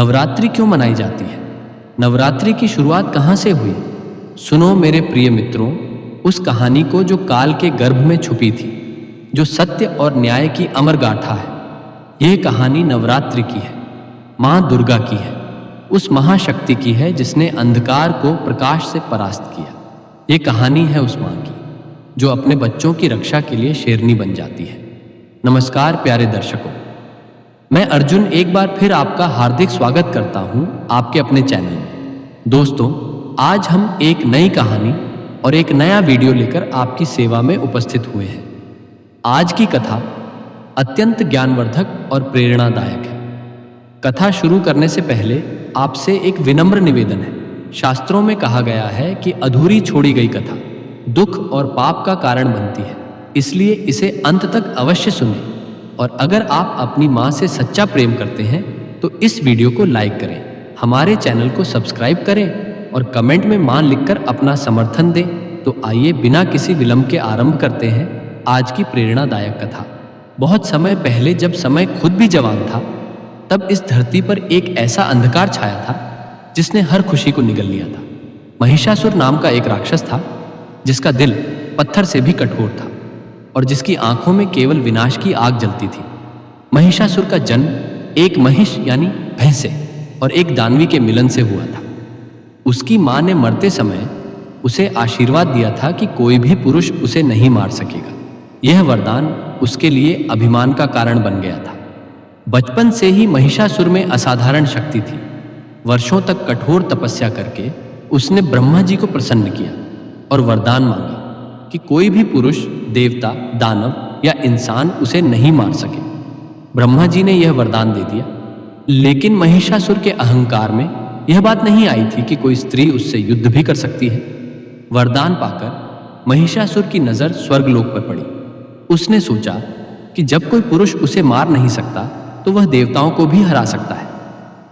नवरात्रि क्यों मनाई जाती है? नवरात्रि की शुरुआत कहाँ से हुई? सुनो मेरे प्रिय मित्रों, उस कहानी को जो काल के गर्भ में छुपी थी, जो सत्य और न्याय की अमर गाथा है। यह कहानी नवरात्रि की है, माँ दुर्गा की है, उस महाशक्ति की है जिसने अंधकार को प्रकाश से परास्त किया। ये कहानी है उस माँ की जो अपने बच्चों की रक्षा के लिए शेरनी बन जाती है। नमस्कार प्यारे दर्शकों, मैं अर्जुन एक बार फिर आपका हार्दिक स्वागत करता हूं आपके अपने चैनल में। दोस्तों, आज हम एक नई कहानी और एक नया वीडियो लेकर आपकी सेवा में उपस्थित हुए हैं। आज की कथा अत्यंत ज्ञानवर्धक और प्रेरणादायक है। कथा शुरू करने से पहले आपसे एक विनम्र निवेदन है। शास्त्रों में कहा गया है कि अधूरी छोड़ी गई कथा दुख और पाप का कारण बनती है, इसलिए इसे अंत तक अवश्य सुनें। और अगर आप अपनी माँ से सच्चा प्रेम करते हैं तो इस वीडियो को लाइक करें, हमारे चैनल को सब्सक्राइब करें और कमेंट में माँ लिखकर अपना समर्थन दें। तो आइए बिना किसी विलंब के आरंभ करते हैं आज की प्रेरणादायक कथा। बहुत समय पहले, जब समय खुद भी जवान था, तब इस धरती पर एक ऐसा अंधकार छाया था जिसने हर खुशी को निगल लिया था। महिषासुर नाम का एक राक्षस था जिसका दिल पत्थर से भी कठोर था और जिसकी आंखों में केवल विनाश की आग जलती थी। महिषासुर का जन्म एक महिष यानी भैंस से और एक दानवी के मिलन से हुआ था। उसकी मां ने मरते समय उसे आशीर्वाद दिया था कि कोई भी पुरुष उसे नहीं मार सकेगा। यह वरदान उसके लिए अभिमान का कारण बन गया था। बचपन से ही महिषासुर में असाधारण शक्ति थी। वर्षों तक कठोर तपस्या करके उसने ब्रह्मा जी को प्रसन्न किया और वरदान मांगा कि कोई भी पुरुष, देवता, दानव या इंसान उसे नहीं मार सके। ब्रह्मा जी ने यह वरदान दे दिया, लेकिन महिषासुर के अहंकार में यह बात नहीं आई थी कि कोई स्त्री उससे युद्ध भी कर सकती है। वरदान पाकर महिषासुर की नजर स्वर्गलोक पर पड़ी। उसने सोचा कि जब कोई पुरुष उसे मार नहीं सकता तो वह देवताओं को भी हरा सकता है।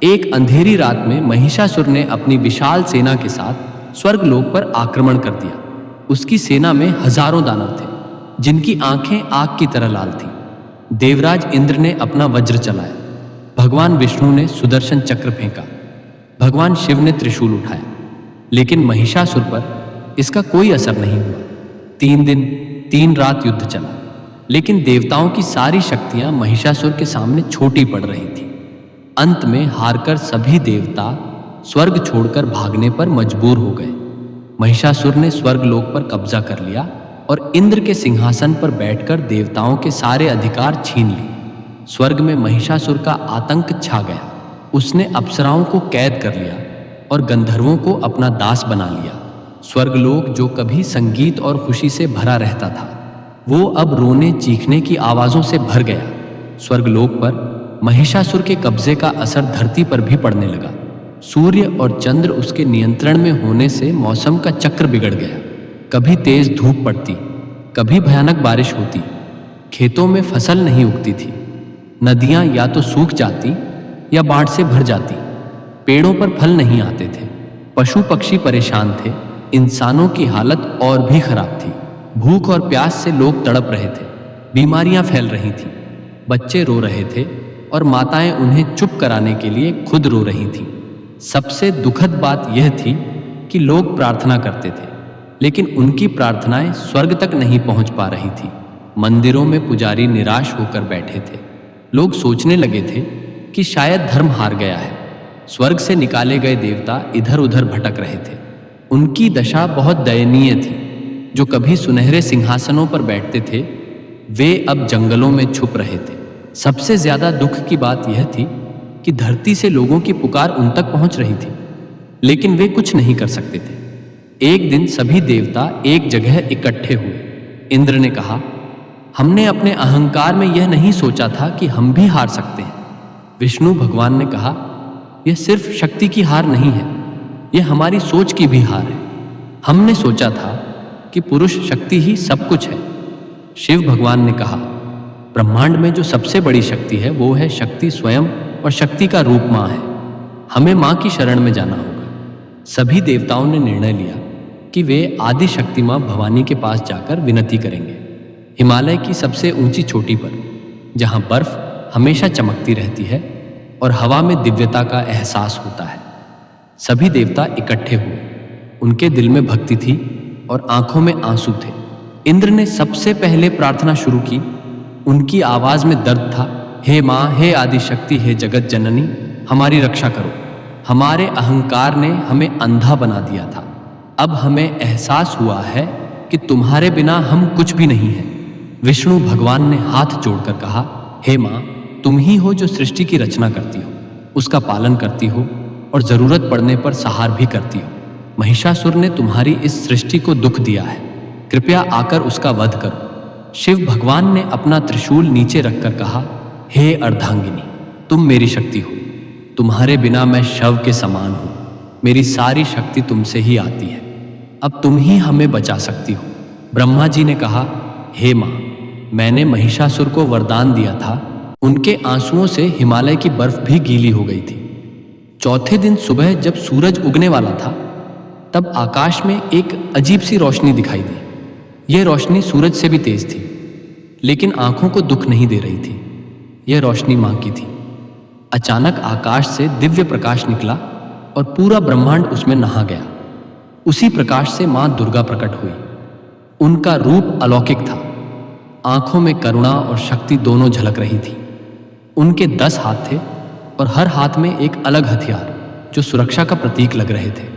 एक अंधेरी रात में महिषासुर ने अपनी विशाल सेना के साथ स्वर्गलोक पर आक्रमण कर दिया। उसकी सेना में हजारों दानव थे जिनकी आंखें आग की तरह लाल थीं। देवराज इंद्र ने अपना वज्र चलाया, भगवान विष्णु ने सुदर्शन चक्र फेंका, भगवान शिव ने त्रिशूल उठाया, लेकिन महिषासुर पर इसका कोई असर नहीं हुआ। 3 दिन 3 रात युद्ध चला, लेकिन देवताओं की सारी शक्तियां महिषासुर के सामने छोटी पड़ रही थी। अंत में हारकर सभी देवता स्वर्ग छोड़कर भागने पर मजबूर हो गए। महिषासुर ने स्वर्गलोक पर कब्जा कर लिया और इंद्र के सिंहासन पर बैठकर देवताओं के सारे अधिकार छीन लिए। स्वर्ग में महिषासुर का आतंक छा गया। उसने अप्सराओं को कैद कर लिया और गंधर्वों को अपना दास बना लिया। स्वर्गलोक, जो कभी संगीत और खुशी से भरा रहता था, वो अब रोने चीखने की आवाजों से भर गया। स्वर्गलोक पर महिषासुर के कब्जे का असर धरती पर भी पड़ने लगा। सूर्य और चंद्र उसके नियंत्रण में होने से मौसम का चक्र बिगड़ गया। कभी तेज धूप पड़ती, कभी भयानक बारिश होती। खेतों में फसल नहीं उगती थी। नदियां या तो सूख जाती या बाढ़ से भर जाती। पेड़ों पर फल नहीं आते थे। पशु पक्षी परेशान थे। इंसानों की हालत और भी खराब थी। भूख और प्यास से लोग तड़प रहे थे। बीमारियां फैल रही थीं। बच्चे रो रहे थे और माताएं उन्हें चुप कराने के लिए खुद रो रही थीं। सबसे दुखद बात यह थी कि लोग प्रार्थना करते थे, लेकिन उनकी प्रार्थनाएं स्वर्ग तक नहीं पहुंच पा रही थी। मंदिरों में पुजारी निराश होकर बैठे थे। लोग सोचने लगे थे कि शायद धर्म हार गया है। स्वर्ग से निकाले गए देवता इधर उधर भटक रहे थे। उनकी दशा बहुत दयनीय थी। जो कभी सुनहरे सिंहासनों पर बैठते थे, वे अब जंगलों में छुप रहे थे। सबसे ज्यादा दुख की बात यह थी कि धरती से लोगों की पुकार उन तक पहुंच रही थी, लेकिन वे कुछ नहीं कर सकते थे। एक दिन सभी देवता एक जगह इकट्ठे हुए। इंद्र ने कहा, हमने अपने अहंकार में यह नहीं सोचा था कि हम भी हार सकते हैं। विष्णु भगवान ने कहा, यह सिर्फ शक्ति की हार नहीं है, यह हमारी सोच की भी हार है। हमने सोचा था कि पुरुष शक्ति ही सब कुछ है। शिव भगवान ने कहा, ब्रह्मांड में जो सबसे बड़ी शक्ति है वो है शक्ति स्वयं, और शक्ति का रूप माँ है। हमें माँ की शरण में जाना होगा। सभी देवताओं ने निर्णय लिया कि वे आदि शक्ति माँ भवानी के पास जाकर विनती करेंगे। हिमालय की सबसे ऊंची चोटी पर, जहाँ बर्फ हमेशा चमकती रहती है और हवा में दिव्यता का एहसास होता है। सभी देवता इकट्ठे हुए। उनके दिल में भक्ति थी और आंखों में आंसू थे। इंद्र ने सबसे पहले प्रार्थना शुरू की। उनकी आवाज में दर्द था। हे माँ, हे आदि शक्ति, हे जगत जननी, हमारी रक्षा करो। हमारे अहंकार ने हमें अंधा बना दिया था। अब हमें एहसास हुआ है कि तुम्हारे बिना हम कुछ भी नहीं हैं। विष्णु भगवान ने हाथ जोड़कर कहा, हे माँ, तुम ही हो जो सृष्टि की रचना करती हो, उसका पालन करती हो और जरूरत पड़ने पर सहार भी करती हो। महिषासुर ने तुम्हारी इस सृष्टि को दुख दिया है, कृपया आकर उसका वध करो। शिव भगवान ने अपना त्रिशूल नीचे रखकर कहा, हे अर्धांगिनी, तुम मेरी शक्ति हो। तुम्हारे बिना मैं शव के समान हूं। मेरी सारी शक्ति तुमसे ही आती है। अब तुम ही हमें बचा सकती हो। ब्रह्मा जी ने कहा, हे माँ, मैंने महिषासुर को वरदान दिया था। उनके आंसुओं से हिमालय की बर्फ भी गीली हो गई थी। चौथे दिन सुबह जब सूरज उगने वाला था, तब आकाश में एक अजीब सी रोशनी दिखाई दी। यह रोशनी सूरज से भी तेज थी, लेकिन आंखों को दुख नहीं दे रही थी। यह रोशनी मां की थी। अचानक आकाश से दिव्य प्रकाश निकला और पूरा ब्रह्मांड उसमें नहा गया। उसी प्रकाश से मां दुर्गा प्रकट हुई। उनका रूप अलौकिक था। आंखों में करुणा और शक्ति दोनों झलक रही थी। उनके 10 हाथ थे और हर हाथ में एक अलग हथियार जो सुरक्षा का प्रतीक लग रहे थे।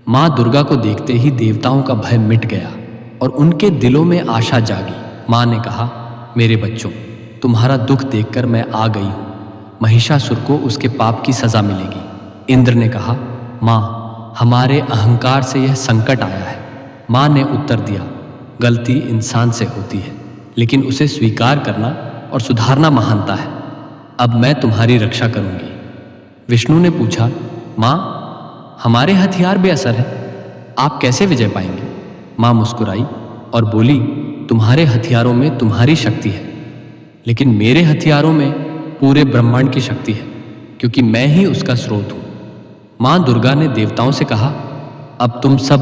मां दुर्गा को देखते ही देवताओं का भय मिट गया और उनके दिलों में आशा जागी। मां ने कहा, मेरे बच्चों, तुम्हारा दुख देखकर मैं आ गई हूं। महिषासुर को उसके पाप की सजा मिलेगी। इंद्र ने कहा, मां, हमारे अहंकार से यह संकट आया है। मां ने उत्तर दिया, गलती इंसान से होती है, लेकिन उसे स्वीकार करना और सुधारना महानता है। अब मैं तुम्हारी रक्षा करूंगी। विष्णु ने पूछा, मां, हमारे हथियार बेअसर है, आप कैसे विजय पाएंगे? मां मुस्कुराई और बोली, तुम्हारे हथियारों में तुम्हारी शक्ति है, लेकिन मेरे हथियारों में पूरे ब्रह्मांड की शक्ति है, क्योंकि मैं ही उसका स्रोत हूं। मां दुर्गा ने देवताओं से कहा, अब तुम सब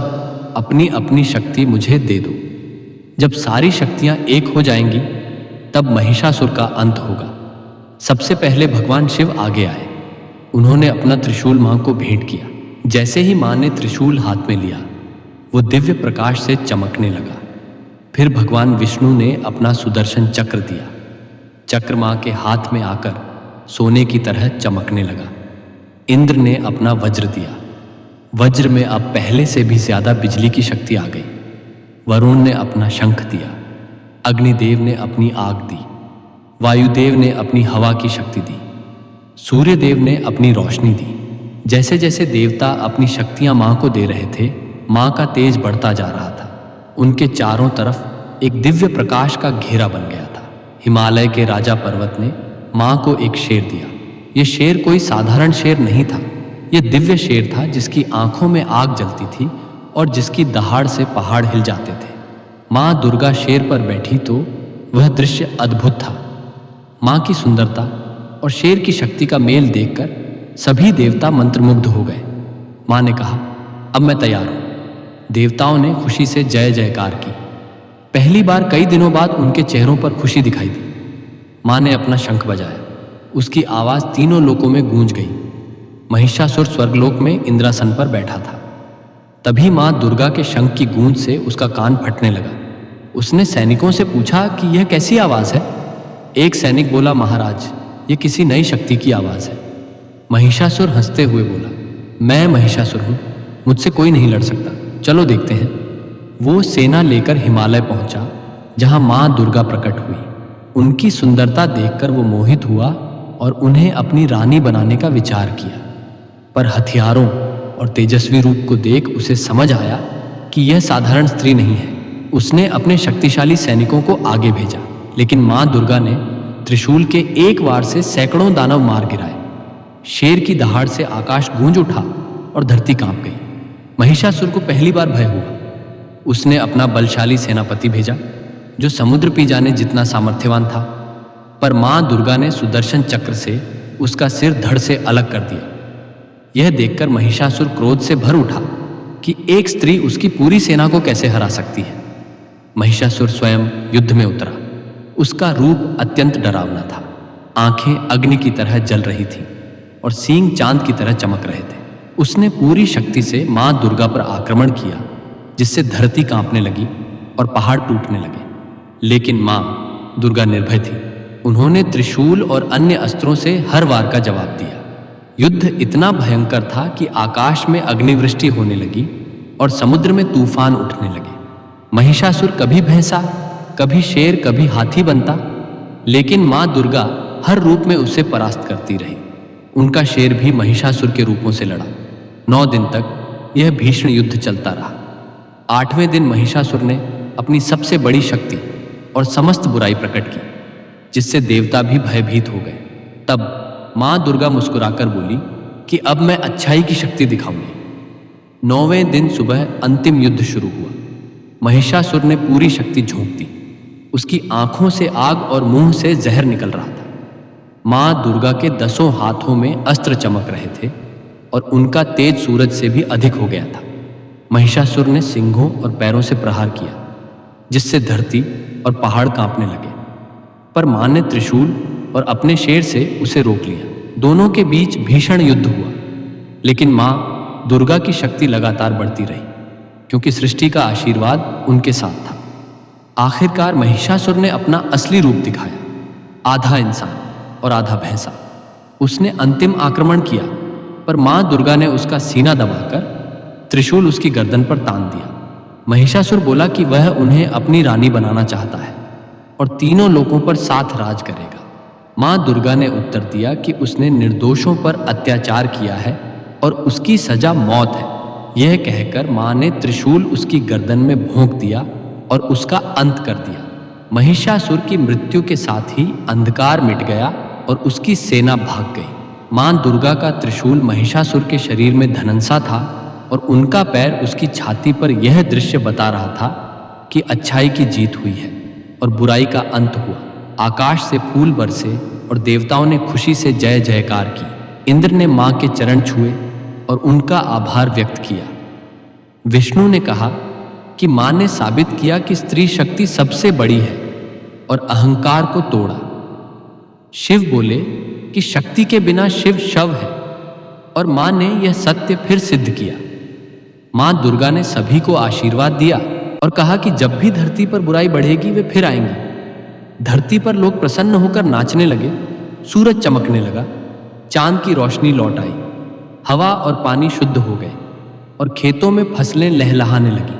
अपनी अपनी शक्ति मुझे दे दो। जब सारी शक्तियां एक हो जाएंगी, तब महिषासुर का अंत होगा। सबसे पहले भगवान शिव आगे आए। उन्होंने अपना त्रिशूल मां को भेंट किया। जैसे ही मां ने त्रिशूल हाथ में लिया, वो दिव्य प्रकाश से चमकने लगा। फिर भगवान विष्णु ने अपना सुदर्शन चक्र दिया। चक्र मां के हाथ में आकर सोने की तरह चमकने लगा। इंद्र ने अपना वज्र दिया। वज्र में अब पहले से भी ज्यादा बिजली की शक्ति आ गई। वरुण ने अपना शंख दिया। अग्निदेव ने अपनी आग दी। वायुदेव ने अपनी हवा की शक्ति दी। सूर्यदेव ने अपनी रोशनी दी। जैसे जैसे देवता अपनी शक्तियां मां को दे रहे थे, मां का तेज बढ़ता जा रहा था। उनके चारों तरफ एक दिव्य प्रकाश का घेरा बन गया था। हिमालय के राजा पर्वत ने मां को एक शेर दिया। यह शेर कोई साधारण शेर नहीं था। यह दिव्य शेर था जिसकी आंखों में आग जलती थी और जिसकी दहाड़ से पहाड़ हिल जाते थे। मां दुर्गा शेर पर बैठी तो वह दृश्य अद्भुत था। मां की सुंदरता और शेर की शक्ति का मेल देखकर सभी देवता मंत्रमुग्ध हो गए। मां ने कहा, अब मैं तैयार हूं। देवताओं ने खुशी से जय जयकार की। पहली बार कई दिनों बाद उनके चेहरों पर खुशी दिखाई दी। मां ने अपना शंख बजाया। उसकी आवाज तीनों लोकों में गूंज गई। महिषासुर स्वर्गलोक में इंद्रासन पर बैठा था। तभी मां दुर्गा के शंख की गूंज से उसका कान फटने लगा। उसने सैनिकों से पूछा कि यह कैसी आवाज है? एक सैनिक बोला, महाराज, यह किसी नई शक्ति की आवाज है। महिषासुर हंसते हुए बोला, मैं महिषासुर हूं, मुझसे कोई नहीं लड़ सकता, चलो देखते हैं। वो सेना लेकर हिमालय पहुंचा, जहां मां दुर्गा प्रकट हुई। उनकी सुंदरता देखकर वो मोहित हुआ और उन्हें अपनी रानी बनाने का विचार किया। पर हथियारों और तेजस्वी रूप को देख उसे समझ आया कि यह साधारण स्त्री नहीं है। उसने अपने शक्तिशाली सैनिकों को आगे भेजा, लेकिन मां दुर्गा ने त्रिशूल के एक वार से सैकड़ों दानव मार गिराए। शेर की दहाड़ से आकाश गूंज उठा और धरती कांप गई। महिषासुर को पहली बार भय हुआ। उसने अपना बलशाली सेनापति भेजा, जो समुद्र पी जाने जितना सामर्थ्यवान था। पर मां दुर्गा ने सुदर्शन चक्र से उसका सिर धड़ से अलग कर दिया। यह देखकर महिषासुर क्रोध से भर उठा कि एक स्त्री उसकी पूरी सेना को कैसे हरा सकती है। महिषासुर स्वयं युद्ध में उतरा। उसका रूप अत्यंत डरावना था। आंखें अग्नि की तरह जल रही थीं। और सींग चांद की तरह चमक रहे थे। उसने पूरी शक्ति से मां दुर्गा पर आक्रमण किया, जिससे धरती कांपने लगी और पहाड़ टूटने लगे। लेकिन मां दुर्गा निर्भय थी। उन्होंने त्रिशूल और अन्य अस्त्रों से हर वार का जवाब दिया। युद्ध इतना भयंकर था कि आकाश में अग्निवृष्टि होने लगी और समुद्र में तूफान उठने लगे। महिषासुर कभी भैंसा, कभी शेर, कभी हाथी बनता, लेकिन मां दुर्गा हर रूप में उसे परास्त करती रही। उनका शेर भी महिषासुर के रूपों से लड़ा। 9 दिन तक यह भीषण युद्ध चलता रहा। 8वें दिन महिषासुर ने अपनी सबसे बड़ी शक्ति और समस्त बुराई प्रकट की, जिससे देवता भी भयभीत हो गए। तब मां दुर्गा मुस्कुराकर बोली कि अब मैं अच्छाई की शक्ति दिखाऊंगी। 9वें दिन सुबह अंतिम युद्ध शुरू हुआ। महिषासुर ने पूरी शक्ति झोंक दी। उसकी आंखों से आग और मुंह से जहर निकल रहा था। मां दुर्गा के 10 हाथों में अस्त्र चमक रहे थे और उनका तेज सूरज से भी अधिक हो गया था। महिषासुर ने सिंघों और पैरों से प्रहार किया, जिससे धरती और पहाड़ कांपने लगे। पर मां ने त्रिशूल और अपने शेर से उसे रोक लिया। दोनों के बीच भीषण युद्ध हुआ, लेकिन मां दुर्गा की शक्ति लगातार बढ़ती रही, क्योंकि सृष्टि का आशीर्वाद उनके साथ था। आखिरकार महिषासुर ने अपना असली रूप दिखाया, आधा इंसान और आधा भैंसा। उसने अंतिम आक्रमण किया, पर मां दुर्गा ने उसका सीना दबाकर त्रिशूल उसकी गर्दन पर तान दिया। महिषासुर बोला कि वह उन्हें अपनी रानी बनाना चाहता है और तीनों लोगों पर साथ राज करेगा। मां दुर्गा ने उत्तर दिया कि उसने निर्दोषों पर अत्याचार किया है और उसकी सजा मौत है। यह कहकर मां ने त्रिशूल उसकी गर्दन में भोंक दिया और उसका अंत कर दिया। महिषासुर की मृत्यु के साथ ही अंधकार मिट गया और उसकी सेना भाग गई। मां दुर्गा का त्रिशूल महिषासुर के शरीर में धनंसा था और उनका पैर उसकी छाती पर यह दृश्य बता रहा था कि अच्छाई की जीत हुई है और बुराई का अंत हुआ। आकाश से फूल बरसे और देवताओं ने खुशी से जय जयकार की। इंद्र ने मां के चरण छुए और उनका आभार व्यक्त किया। विष्णु ने कहा कि मां ने साबित किया कि स्त्री शक्ति सबसे बड़ी है और अहंकार को तोड़ा। शिव बोले कि शक्ति के बिना शिव शव है, और मां ने यह सत्य फिर सिद्ध किया। मां दुर्गा ने सभी को आशीर्वाद दिया और कहा कि जब भी धरती पर बुराई बढ़ेगी वे फिर आएंगी। धरती पर लोग प्रसन्न होकर नाचने लगे। सूरज चमकने लगा, चांद की रोशनी लौट आई, हवा और पानी शुद्ध हो गए और खेतों में फसलें लहलहाने लगी।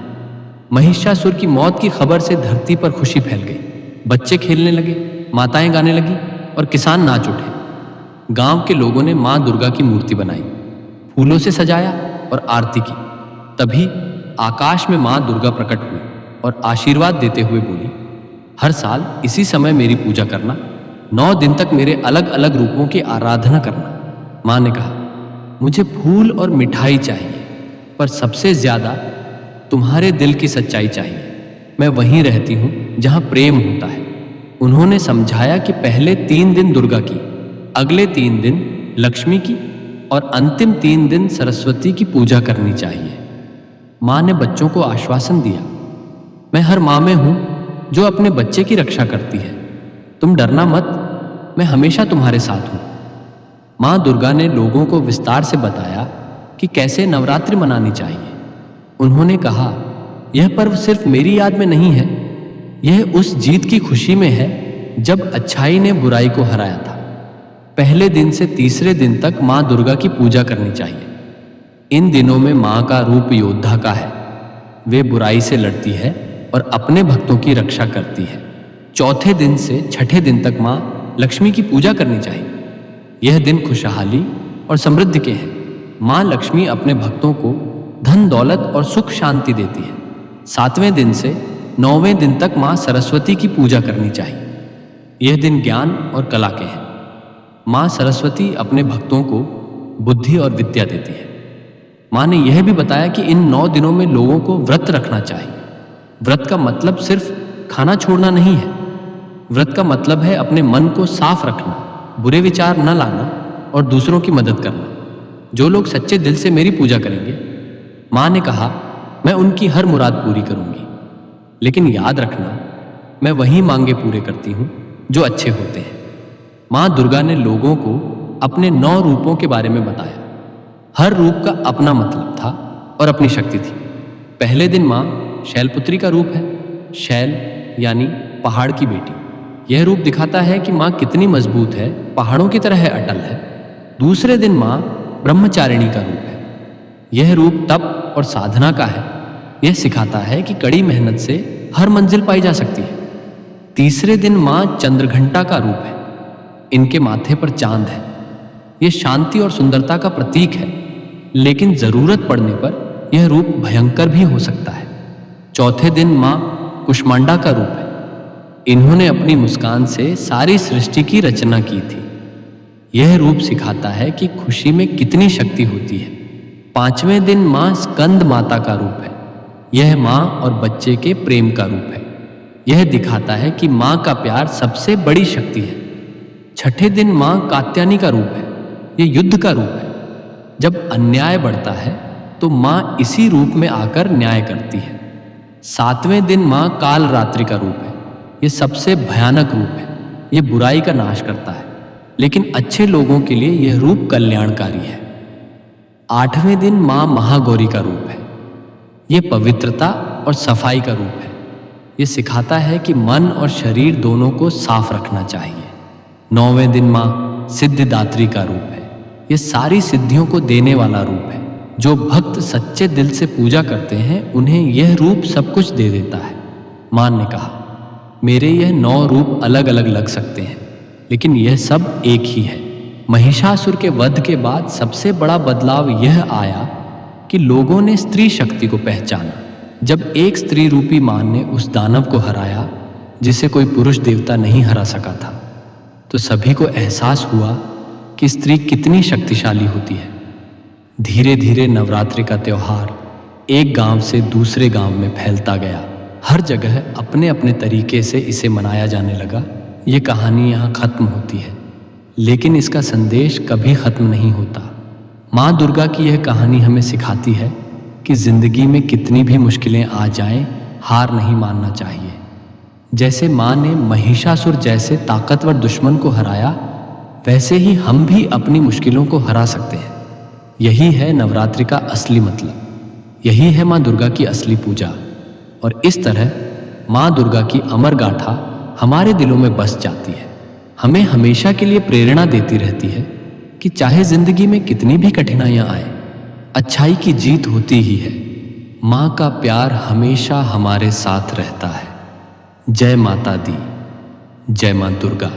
महिषासुर की मौत की खबर से धरती पर खुशी फैल गई। बच्चे खेलने लगे, माताएं गाने लगी और किसान नाच उठे। गांव के लोगों ने मां दुर्गा की मूर्ति बनाई, फूलों से सजाया और आरती की। तभी आकाश में मां दुर्गा प्रकट हुई और आशीर्वाद देते हुए बोली, हर साल इसी समय मेरी पूजा करना, 9 दिन तक मेरे अलग अलग रूपों की आराधना करना। मां ने कहा, मुझे फूल और मिठाई चाहिए, पर सबसे ज्यादा तुम्हारे दिल की सच्चाई चाहिए। मैं वहीं रहती हूं जहां प्रेम होता है। उन्होंने समझाया कि पहले 3 दिन दुर्गा की, अगले 3 दिन लक्ष्मी की और अंतिम 3 दिन सरस्वती की पूजा करनी चाहिए। मां ने बच्चों को आश्वासन दिया, मैं हर मां में हूं जो अपने बच्चे की रक्षा करती है। तुम डरना मत, मैं हमेशा तुम्हारे साथ हूं। मां दुर्गा ने लोगों को विस्तार से बताया कि कैसे नवरात्रि मनानी चाहिए। उन्होंने कहा, यह पर्व सिर्फ मेरी याद में नहीं है, यह उस जीत की खुशी में है जब अच्छाई ने बुराई को हराया था। पहले दिन से तीसरे दिन तक मां दुर्गा की पूजा करनी चाहिए। इन दिनों में मां का रूप योद्धा का है। वे बुराई से लड़ती है और अपने भक्तों की रक्षा करती है। चौथे दिन से छठे दिन तक मां लक्ष्मी की पूजा करनी चाहिए। यह दिन खुशहाली और समृद्धि के हैं। मां लक्ष्मी अपने भक्तों को धन दौलत और सुख शांति देती है। 7वें दिन से 9वें दिन तक मां सरस्वती की पूजा करनी चाहिए। यह दिन ज्ञान और कला के हैं। मां सरस्वती अपने भक्तों को बुद्धि और विद्या देती है। मां ने यह भी बताया कि इन 9 दिनों में लोगों को व्रत रखना चाहिए। व्रत का मतलब सिर्फ खाना छोड़ना नहीं है। व्रत का मतलब है अपने मन को साफ रखना, बुरे विचार न लाना और दूसरों की मदद करना। जो लोग सच्चे दिल से मेरी पूजा करेंगे, मां ने कहा, मैं उनकी हर मुराद पूरी करूंगी। लेकिन याद रखना, मैं वही मांगे पूरे करती हूं जो अच्छे होते हैं। मां दुर्गा ने लोगों को अपने 9 रूपों के बारे में बताया। हर रूप का अपना मतलब था और अपनी शक्ति थी। पहले दिन माँ शैलपुत्री का रूप है। शैल यानी पहाड़ की बेटी। यह रूप दिखाता है कि माँ कितनी मजबूत है, पहाड़ों की तरह अटल है। दूसरे दिन माँ ब्रह्मचारिणी का रूप है। यह रूप तप और साधना का है। यह सिखाता है कि कड़ी मेहनत से हर मंजिल पाई जा सकती है। तीसरे दिन माँ चंद्रघंटा का रूप है। इनके माथे पर चांद है। यह शांति और सुंदरता का प्रतीक है, लेकिन जरूरत पड़ने पर यह रूप भयंकर भी हो सकता है। चौथे दिन माँ कुष्मांडा का रूप है। इन्होंने अपनी मुस्कान से सारी सृष्टि की रचना की थी। यह रूप सिखाता है कि खुशी में कितनी शक्ति होती है। पांचवें दिन माँ स्कंद माता का रूप है। यह माँ और बच्चे के प्रेम का रूप है। यह दिखाता है कि माँ का प्यार सबसे बड़ी शक्ति है। छठे दिन माँ कात्यायनी का रूप है। यह युद्ध का रूप है। जब अन्याय बढ़ता है तो माँ इसी रूप में आकर न्याय करती है। सातवें दिन माँ काल रात्रि का रूप है। यह सबसे भयानक रूप है। यह बुराई का नाश करता है, लेकिन अच्छे लोगों के लिए यह रूप कल्याणकारी है। आठवें दिन माँ महागौरी का रूप है। यह पवित्रता और सफाई का रूप है। यह सिखाता है कि मन और शरीर दोनों को साफ रखना चाहिए। नौवें दिन माँ सिद्धिदात्री का रूप है। यह सारी सिद्धियों को देने वाला रूप है। जो भक्त सच्चे दिल से पूजा करते हैं उन्हें यह रूप सब कुछ दे देता है। मां ने कहा, मेरे यह 9 रूप अलग अलग लग सकते हैं, लेकिन यह सब एक ही है। महिषासुर के वध के बाद सबसे बड़ा बदलाव यह आया कि लोगों ने स्त्री शक्ति को पहचाना। जब एक स्त्री रूपी मान ने उस दानव को हराया जिसे कोई पुरुष देवता नहीं हरा सका था, तो सभी को एहसास हुआ कि स्त्री कितनी शक्तिशाली होती है। धीरे धीरे नवरात्रि का त्योहार एक गांव से दूसरे गांव में फैलता गया। हर जगह अपने अपने तरीके से इसे मनाया जाने लगा। ये कहानी यहाँ खत्म होती है, लेकिन इसका संदेश कभी खत्म नहीं होता। माँ दुर्गा की यह कहानी हमें सिखाती है कि जिंदगी में कितनी भी मुश्किलें आ जाएं, हार नहीं मानना चाहिए। जैसे माँ ने महिषासुर जैसे ताकतवर दुश्मन को हराया, वैसे ही हम भी अपनी मुश्किलों को हरा सकते हैं। यही है नवरात्रि का असली मतलब। यही है माँ दुर्गा की असली पूजा। और इस तरह माँ दुर्गा की अमर गाथा हमारे दिलों में बस जाती है। हमें हमेशा के लिए प्रेरणा देती रहती है कि चाहे जिंदगी में कितनी भी कठिनाइयां आए, अच्छाई की जीत होती ही है। माँ का प्यार हमेशा हमारे साथ रहता है। जय माता दी, जय माँ दुर्गा।